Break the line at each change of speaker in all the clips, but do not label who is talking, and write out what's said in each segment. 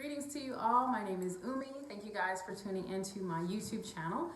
Greetings to you all. My name is Umi. Thank you guys for tuning into my YouTube channel.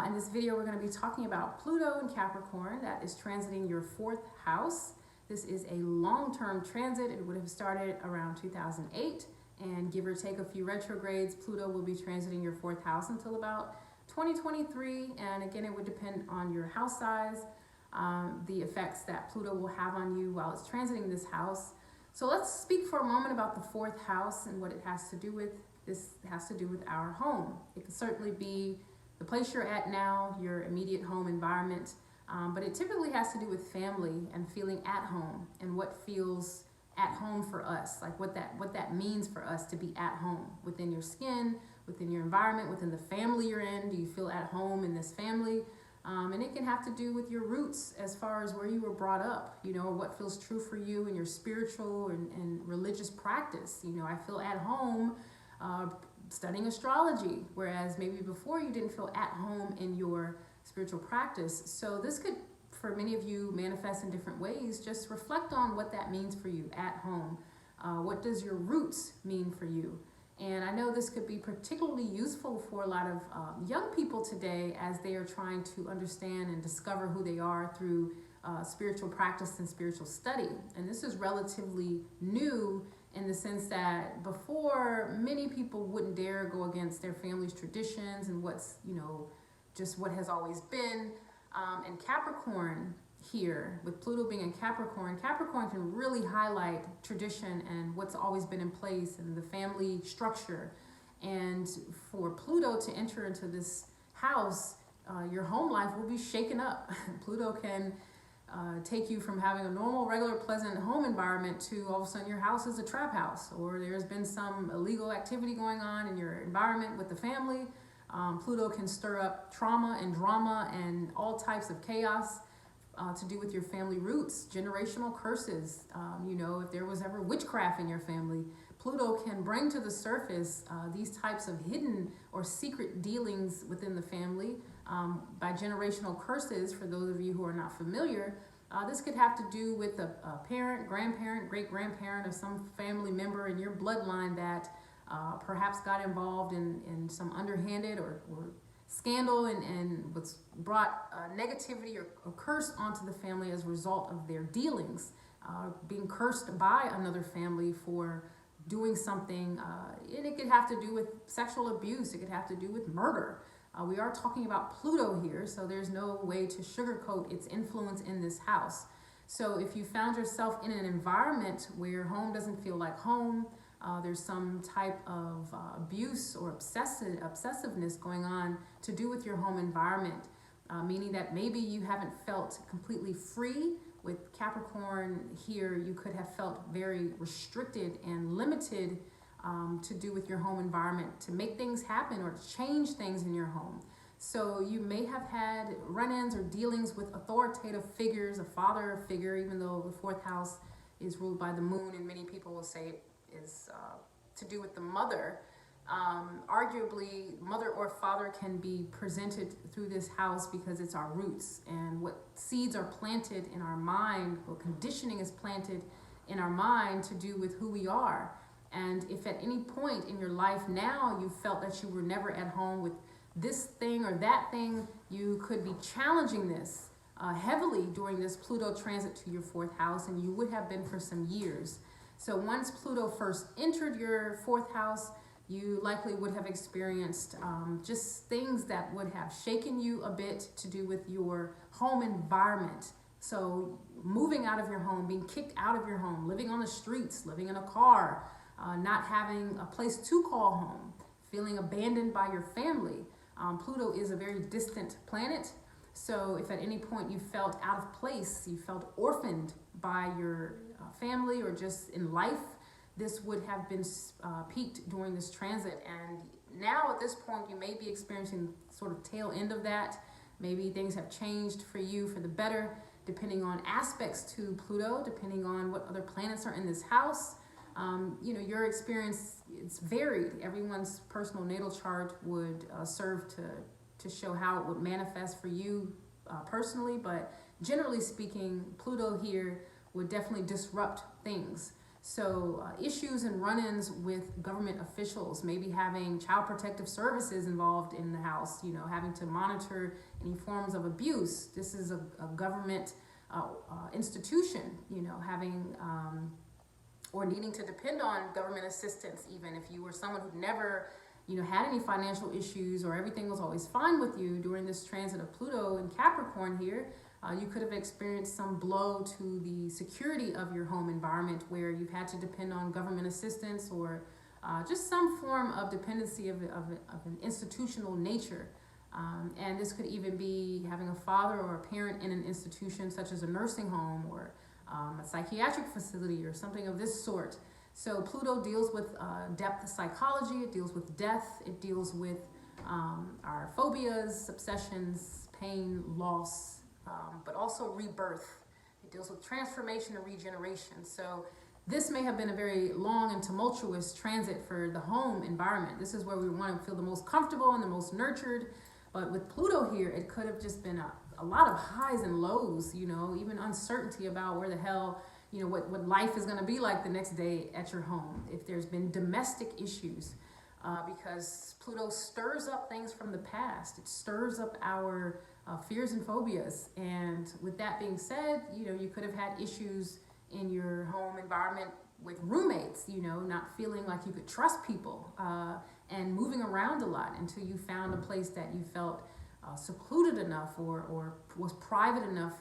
In this video, we're going to be talking about Pluto and Capricorn that is transiting your fourth house. This is a long-term transit. It would have started around 2008, and give or take a few retrogrades, Pluto will be transiting your fourth house until about 2023. And again, it would depend on your house size, the effects that Pluto will have on you while it's transiting this house. So let's speak for a moment about the fourth house and what it has to do with. This has to do with our home. It can certainly be the place you're at now, your immediate home environment, but it typically has to do with family and feeling at home and what feels at home for us, like what that means for us to be at home within your skin, within your environment, within the family you're in. Do you feel at home in this family? And it can have to do with your roots as far as where you were brought up, what feels true for you in your spiritual and religious practice. I feel at home studying astrology, whereas maybe before you didn't feel at home in your spiritual practice. So this could, for many of you, manifest in different ways. Just reflect on what that means for you at home. What does your roots mean for you? And I know this could be particularly useful for a lot of young people today as they are trying to understand and discover who they are through spiritual practice and spiritual study. And this is relatively new in the sense that before, many people wouldn't dare go against their family's traditions and what's, just what has always been. And Capricorn here, with Pluto being in Capricorn, Capricorn can really highlight tradition and what's always been in place and the family structure. And for Pluto to enter into this house, your home life will be shaken up. Pluto can take you from having a normal, regular, pleasant home environment to all of a sudden your house is a trap house, or there's been some illegal activity going on in your environment with the family. Pluto can stir up trauma and drama and all types of chaos to do with your family roots, generational curses. If there was ever witchcraft in your family, Pluto can bring to the surface these types of hidden or secret dealings within the family by generational curses. For those of you who are not familiar, this could have to do with a parent, grandparent, great-grandparent, or some family member in your bloodline that perhaps got involved in some underhanded or scandal and was brought negativity or curse onto the family as a result of their dealings, being cursed by another family for doing something. And it could have to do with sexual abuse. It could have to do with murder. We are talking about Pluto here, so there's no way to sugarcoat its influence in this house. So if you found yourself in an environment where home doesn't feel like home, there's some type of abuse or obsessiveness going on to do with your home environment, meaning that maybe you haven't felt completely free. With Capricorn here, you could have felt very restricted and limited to do with your home environment, to make things happen or to change things in your home. So you may have had run-ins or dealings with authoritative figures, a father figure, even though the fourth house is ruled by the moon, and many people will say is to do with the mother. Arguably, mother or father can be presented through this house because it's our roots, and what seeds are planted in our mind, what conditioning is planted in our mind to do with who we are. And if at any point in your life now you felt that you were never at home with this thing or that thing, you could be challenging this heavily during this Pluto transit to your fourth house, and you would have been for some years. So once Pluto first entered your fourth house, you likely would have experienced just things that would have shaken you a bit to do with your home environment. So moving out of your home, being kicked out of your home, living on the streets, living in a car, not having a place to call home, feeling abandoned by your family. Pluto is a very distant planet. So if at any point you felt out of place, you felt orphaned by your family or just in life, this would have been peaked during this transit. And now at this point, you may be experiencing sort of tail end of that. Maybe things have changed for you for the better, depending on aspects to Pluto, depending on what other planets are in this house. Your experience, it's varied. Everyone's personal natal chart would serve to show how it would manifest for you personally, but generally speaking, Pluto here would definitely disrupt things. So issues and run-ins with government officials, maybe having child protective services involved in the house, having to monitor any forms of abuse. This is a government institution, having or needing to depend on government assistance, even if you were someone who never had any financial issues, or everything was always fine with you during this transit of Pluto in Capricorn here. You could have experienced some blow to the security of your home environment, where you've had to depend on government assistance, or just some form of dependency of an institutional nature. And this could even be having a father or a parent in an institution such as a nursing home, or a psychiatric facility, or something of this sort. So Pluto deals with depth psychology, it deals with death, it deals with our phobias, obsessions, pain, loss, but also rebirth. It deals with transformation and regeneration. So this may have been a very long and tumultuous transit for the home environment. This is where we want to feel the most comfortable and the most nurtured. But with Pluto here, it could have just been a lot of highs and lows, even uncertainty about where the hell, what life is going to be like the next day at your home. If there's been domestic issues, because Pluto stirs up things from the past. It stirs up our fears and phobias. And with that being said, you could have had issues in your home environment with roommates, not feeling like you could trust people, and moving around a lot until you found a place that you felt secluded enough, or was private enough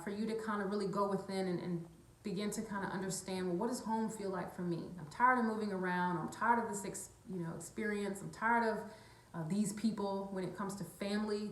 for you to kind of really go within and begin to kind of understand, well, what does home feel like for me? I'm tired of moving around. I'm tired of this experience. I'm tired of these people when it comes to family.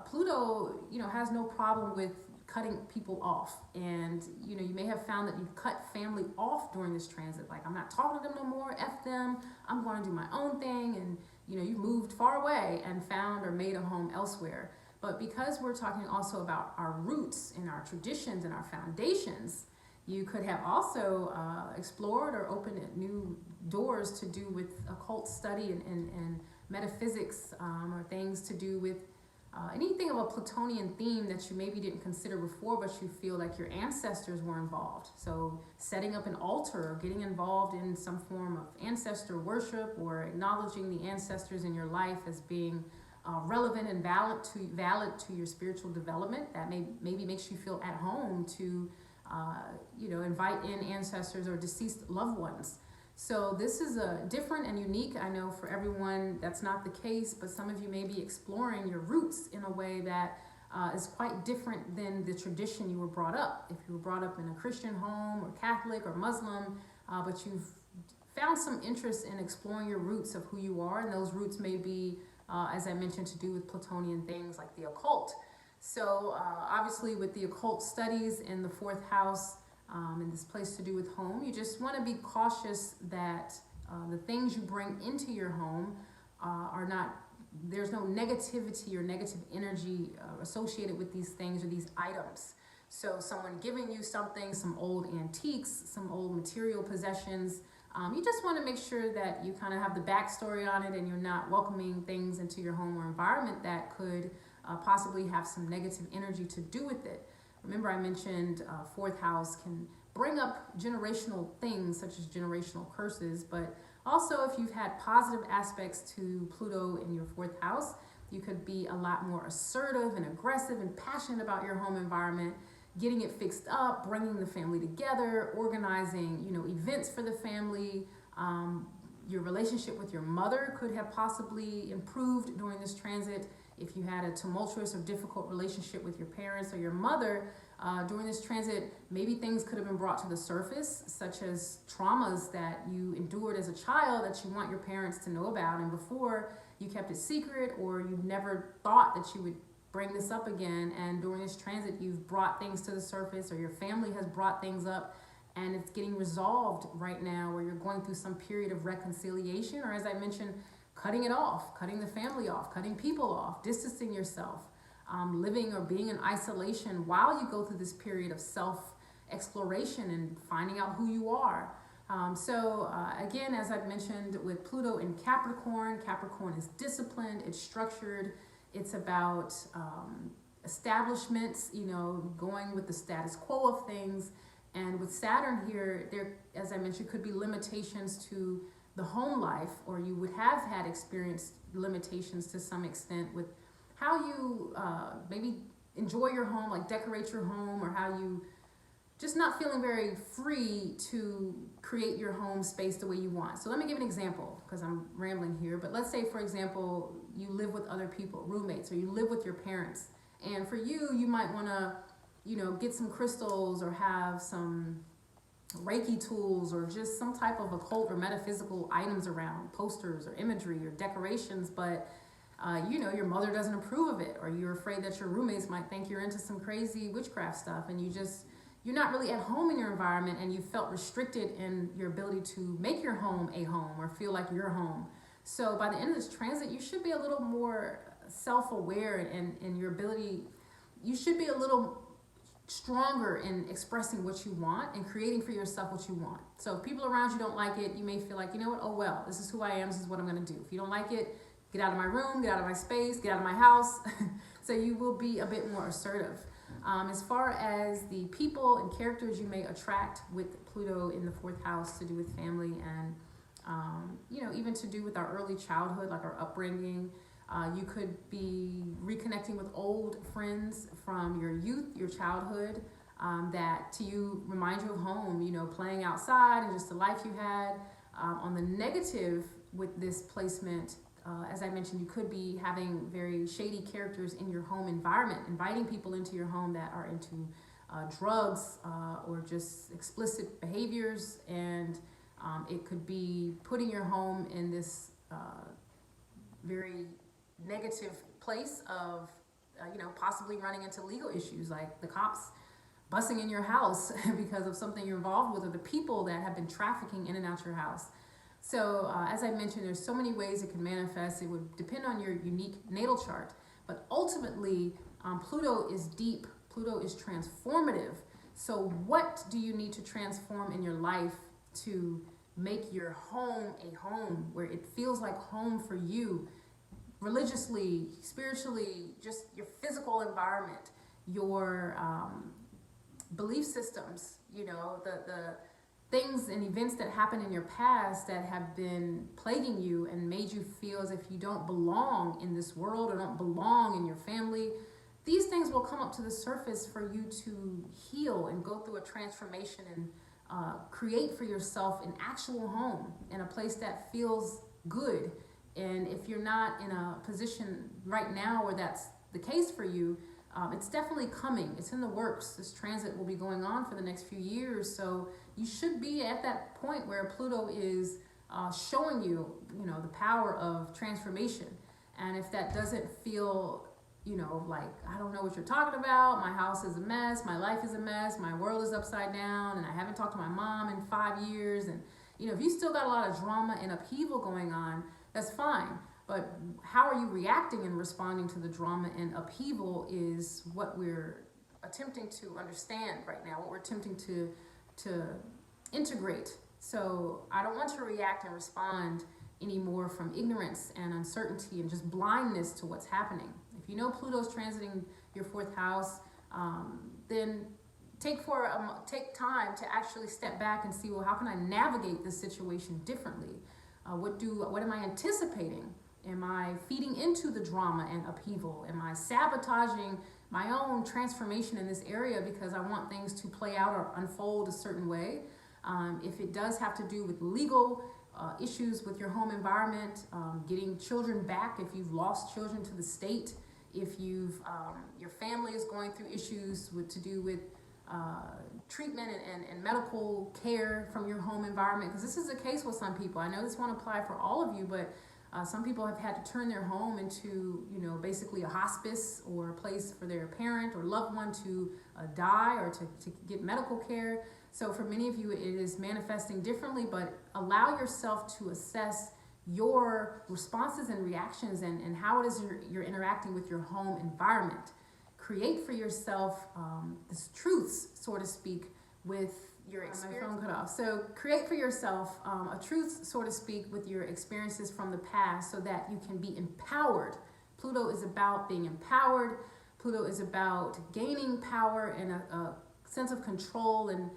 Pluto, has no problem with cutting people off. And, you may have found that you cut family off during this transit. Like, I'm not talking to them no more, F them, I'm going to do my own thing. And, you moved far away and found or made a home elsewhere. But because we're talking also about our roots and our traditions and our foundations, you could have also explored or opened new doors to do with occult study and metaphysics, or things to do with anything of a Plutonian theme that you maybe didn't consider before, but you feel like your ancestors were involved. So setting up an altar, or getting involved in some form of ancestor worship, or acknowledging the ancestors in your life as being relevant and valid to your spiritual development. That maybe makes you feel at home to invite in ancestors or deceased loved ones. So this is a different and unique. I know for everyone that's not the case, but some of you may be exploring your roots in a way that is quite different than the tradition you were brought up. If you were brought up in a Christian home, or Catholic, or Muslim, but you've found some interest in exploring your roots of who you are, and those roots may be, as I mentioned, to do with Plutonian things like the occult. So obviously with the occult studies in the fourth house, in this place to do with home, you just want to be cautious that the things you bring into your home are not, there's no negativity or negative energy associated with these things or these items. So someone giving you something, some old antiques, some old material possessions, you just want to make sure that you kind of have the backstory on it, and you're not welcoming things into your home or environment that could possibly have some negative energy to do with it. Remember, I mentioned fourth house can bring up generational things such as generational curses, but also if you've had positive aspects to Pluto in your fourth house, you could be a lot more assertive and aggressive and passionate about your home environment, getting it fixed up, bringing the family together, organizing, events for the family. Your relationship with your mother could have possibly improved during this transit. If you had a tumultuous or difficult relationship with your parents or your mother during this transit, maybe things could have been brought to the surface, such as traumas that you endured as a child that you want your parents to know about, and before you kept it secret, or you never thought that you would bring this up again, and during this transit you've brought things to the surface, or your family has brought things up, and it's getting resolved right now, or you're going through some period of reconciliation, or as I mentioned, cutting it off, cutting the family off, cutting people off, distancing yourself, living or being in isolation while you go through this period of self-exploration and finding out who you are. Again, as I've mentioned with Pluto in Capricorn, Capricorn is disciplined, it's structured, it's about establishments, going with the status quo of things, And with Saturn here, there, as I mentioned, could be limitations to the home life, or you would have had experienced limitations to some extent with how you maybe enjoy your home, like decorate your home, or how you just not feeling very free to create your home space the way you want. So let me give an example, because I'm rambling here, but let's say, for example, you live with other people, roommates, or you live with your parents. And for you, you might want to, get some crystals or have some Reiki tools or just some type of occult or metaphysical items around, posters or imagery or decorations, but your mother doesn't approve of it, or you're afraid that your roommates might think you're into some crazy witchcraft stuff, and you're not really at home in your environment, and you felt restricted in your ability to make your home a home or feel like your home. So by the end of this transit, you should be a little more self-aware in your ability. You should be a little stronger in expressing what you want and creating for yourself what you want. So if people around you don't like it, you may feel like, you know what, oh well, this is who I am, this is what I'm going to do. If you don't like it, get out of my room, get out of my space, get out of my house. So you will be a bit more assertive. As far as the people and characters you may attract with Pluto in the 4th house, to do with family and, even to do with our early childhood, like our upbringing. You could be reconnecting with old friends from your youth, your childhood, that to you remind you of home, playing outside and just the life you had. On the negative with this placement, as I mentioned, you could be having very shady characters in your home environment, inviting people into your home that are into drugs or just explicit behaviors, and it could be putting your home in this very negative place of, possibly running into legal issues, like the cops busting in your house because of something you're involved with, or the people that have been trafficking in and out your house. So as I mentioned, there's so many ways it can manifest. It would depend on your unique natal chart, but ultimately Pluto is deep. Pluto is transformative. So what do you need to transform in your life to make your home a home where it feels like home for you, religiously, spiritually, just your physical environment, your belief systems, the things and events that happened in your past that have been plaguing you and made you feel as if you don't belong in this world or don't belong in your family. These things will come up to the surface for you to heal and go through a transformation and create for yourself an actual home in a place that feels good. And if you're not in a position right now where that's the case for you, it's definitely coming. It's in the works. This transit will be going on for the next few years. So you should be at that point where Pluto is showing you, the power of transformation. And if that doesn't feel, like, I don't know what you're talking about, my house is a mess, my life is a mess, my world is upside down, and I haven't talked to my mom in 5 years, and, if you still got a lot of drama and upheaval going on, that's fine. But how are you reacting and responding to the drama and upheaval is what we're attempting to understand right now, what we're attempting to integrate. So I don't want to react and respond anymore from ignorance and uncertainty and just blindness to what's happening. If you know Pluto's transiting your 4th house, then take time to actually step back and see, well, how can I navigate this situation differently? What am I anticipating? Am I feeding into the drama and upheaval? Am I sabotaging my own transformation in this area because I want things to play out or unfold a certain way? If it does have to do with legal issues with your home environment, getting children back if you've lost children to the state, if your family is going through issues to do with treatment and medical care from your home environment, because this is the case with some people. I know this won't apply for all of you, but some people have had to turn their home into, basically a hospice or a place for their parent or loved one to die or to get medical care. So for many of you, it is manifesting differently, but allow yourself to assess your responses and reactions and how it is you're interacting with your home environment. Create for yourself this truths, so to speak, with your experience. My phone cut off. So create for yourself a truth, so to speak, with your experiences from the past so that you can be empowered. Pluto is about being empowered. Pluto is about gaining power and a sense of control and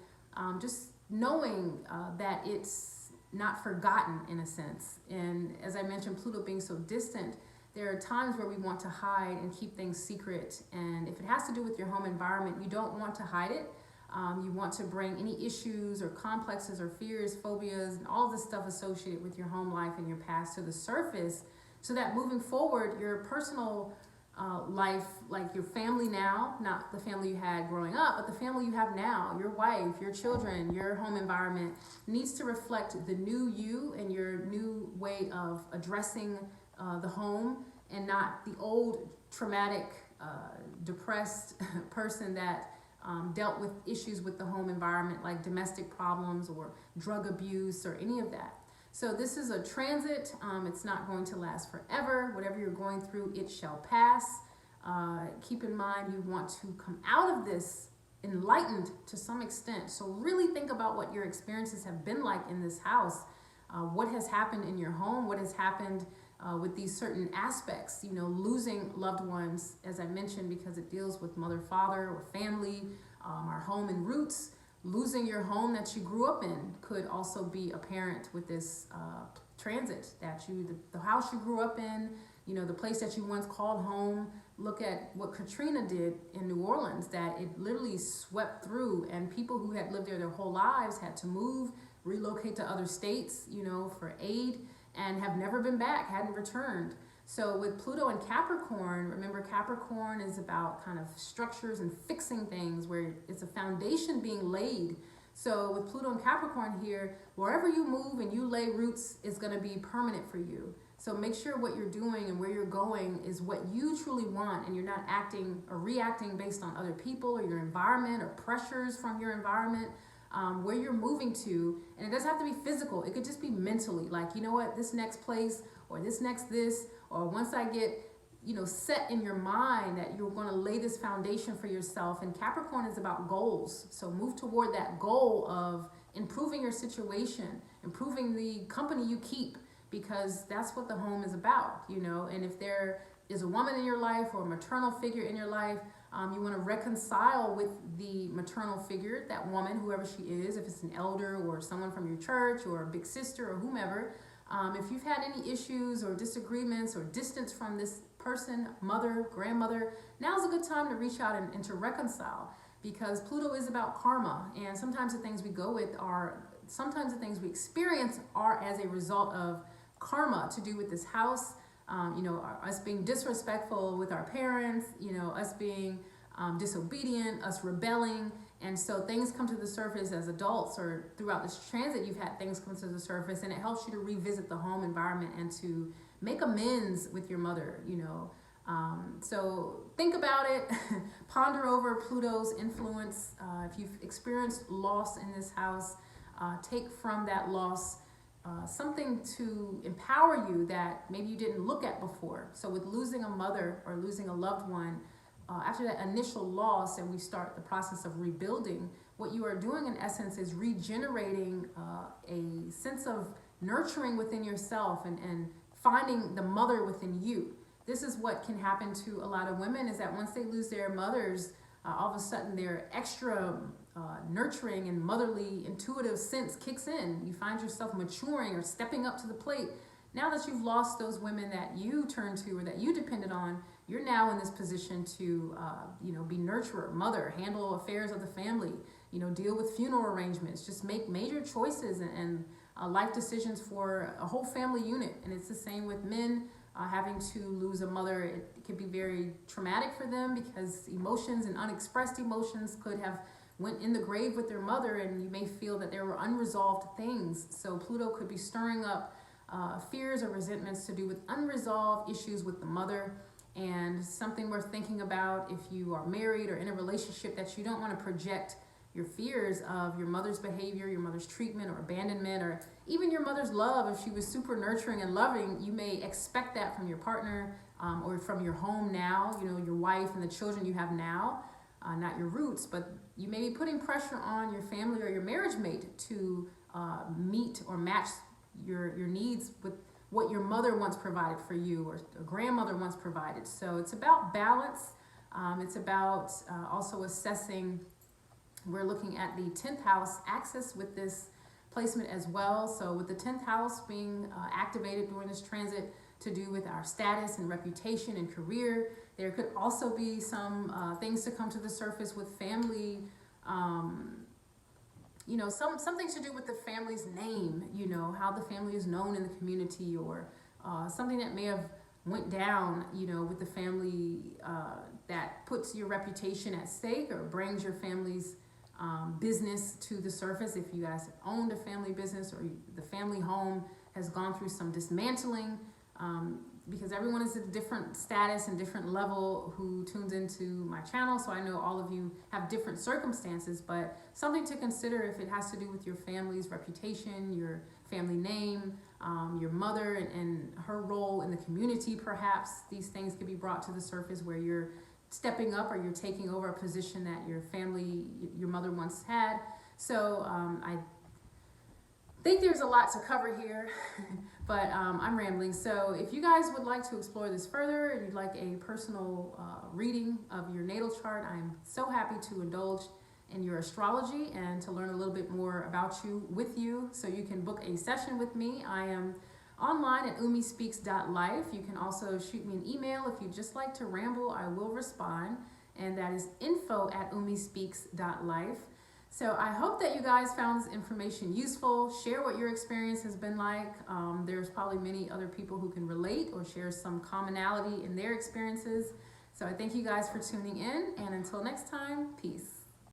just knowing that it's not forgotten in a sense. And as I mentioned, Pluto being so distant, there are times where we want to hide and keep things secret. And if it has to do with your home environment, you don't want to hide it. You want to bring any issues or complexes or fears, phobias, and all this stuff associated with your home life and your past to the surface, so that moving forward, your personal life, like your family now, not the family you had growing up, but the family you have now, your wife, your children, your home environment, needs to reflect the new you and your new way of addressing the home, and not the old traumatic, depressed person that dealt with issues with the home environment, like domestic problems or drug abuse or any of that. So this is a transit. It's not going to last forever. Whatever you're going through, it shall pass. Keep in mind, you want to come out of this enlightened to some extent. So really think about what your experiences have been like in this house. What has happened in your home? What has happened with these certain aspects, losing loved ones, as I mentioned, because it deals with mother, father, or family, our home and roots. Losing your home that you grew up in could also be apparent with this transit, that the house you grew up in, the place that you once called home. Look at what Katrina did in New Orleans, that it literally swept through, and people who had lived there their whole lives had to move, relocate to other states, for aid, and have never been back, hadn't returned. So with Pluto and Capricorn, remember Capricorn is about kind of structures and fixing things, where it's a foundation being laid. So with Pluto and Capricorn here, wherever you move and you lay roots is going to be permanent for you. So make sure what you're doing and where you're going is what you truly want, and you're not acting or reacting based on other people or your environment or pressures from your environment. Where you're moving to, and it doesn't have to be physical. It could just be mentally, like, this next place, or this next this, or once I get, set in your mind that you're going to lay this foundation for yourself. And Capricorn is about goals. So move toward that goal of improving your situation, improving the company you keep, because that's what the home is about, And if there is a woman in your life or a maternal figure in your life, you want to reconcile with the maternal figure, that woman, whoever she is, if it's an elder or someone from your church or a big sister or whomever. If you've had any issues or disagreements or distance from this person, mother, grandmother, now's a good time to reach out and to reconcile, because Pluto is about karma. And sometimes the things we go with sometimes the things we experience are as a result of karma to do with this house. Us being disrespectful with our parents, us being disobedient, us rebelling. And so things come to the surface as adults, or throughout this transit, you've had things come to the surface, and it helps you to revisit the home environment and to make amends with your mother, So think about it, ponder over Pluto's influence. If you've experienced loss in this house, take from that loss something to empower you that maybe you didn't look at before. So with losing a mother or losing a loved one, after that initial loss, and we start the process of rebuilding, what you are doing in essence is regenerating a sense of nurturing within yourself, and finding the mother within you. This is what can happen to a lot of women, is that once they lose their mothers, all of a sudden their extra nurturing and motherly intuitive sense kicks in. You find yourself maturing or stepping up to the plate. Now that you've lost those women that you turned to or that you depended on, you're now in this position to be nurturer, mother, handle affairs of the family, deal with funeral arrangements, just make major choices and life decisions for a whole family unit. And it's the same with men. Having to lose a mother, it could be very traumatic for them, because emotions and unexpressed emotions could have went in the grave with their mother, and you may feel that there were unresolved things. So Pluto could be stirring up fears or resentments to do with unresolved issues with the mother. And something worth thinking about if you are married or in a relationship, that you don't want to project your fears of your mother's behavior, your mother's treatment or abandonment, or even your mother's love. If she was super nurturing and loving, you may expect that from your partner, or from your home now, your wife and the children you have now, not your roots, but you may be putting pressure on your family or your marriage mate to meet or match your needs with what your mother once provided for you, or a grandmother once provided. So it's about balance. It's about also assessing We're looking at the 10th house axis with this placement as well. So with the 10th house being activated during this transit to do with our status and reputation and career, there could also be some things to come to the surface with family, you know, something to do with the family's name, you know, how the family is known in the community, or something that may have went down, you know, with the family that puts your reputation at stake or brings your family's business to the surface. If you guys have owned a family business, or the family home has gone through some dismantling, because everyone is at a different status and different level who tunes into my channel. So I know all of you have different circumstances, but something to consider if it has to do with your family's reputation, your family name, your mother and her role in the community. Perhaps these things could be brought to the surface where you're stepping up or you're taking over a position that your family, your mother once had. So I think there's a lot to cover here, but I'm rambling. So if you guys would like to explore this further and you'd like a personal reading of your natal chart, I'm so happy to indulge in your astrology and to learn a little bit more about you with you. So you can book a session with me. I am online at umispeaks.life. You can also shoot me an email if you'd just like to ramble. I will respond, and that is info@umispeaks.life. So I hope that you guys found this information useful. Share what your experience has been like. There's probably many other people who can relate or share some commonality in their experiences. So I thank you guys for tuning in, and until next time, peace.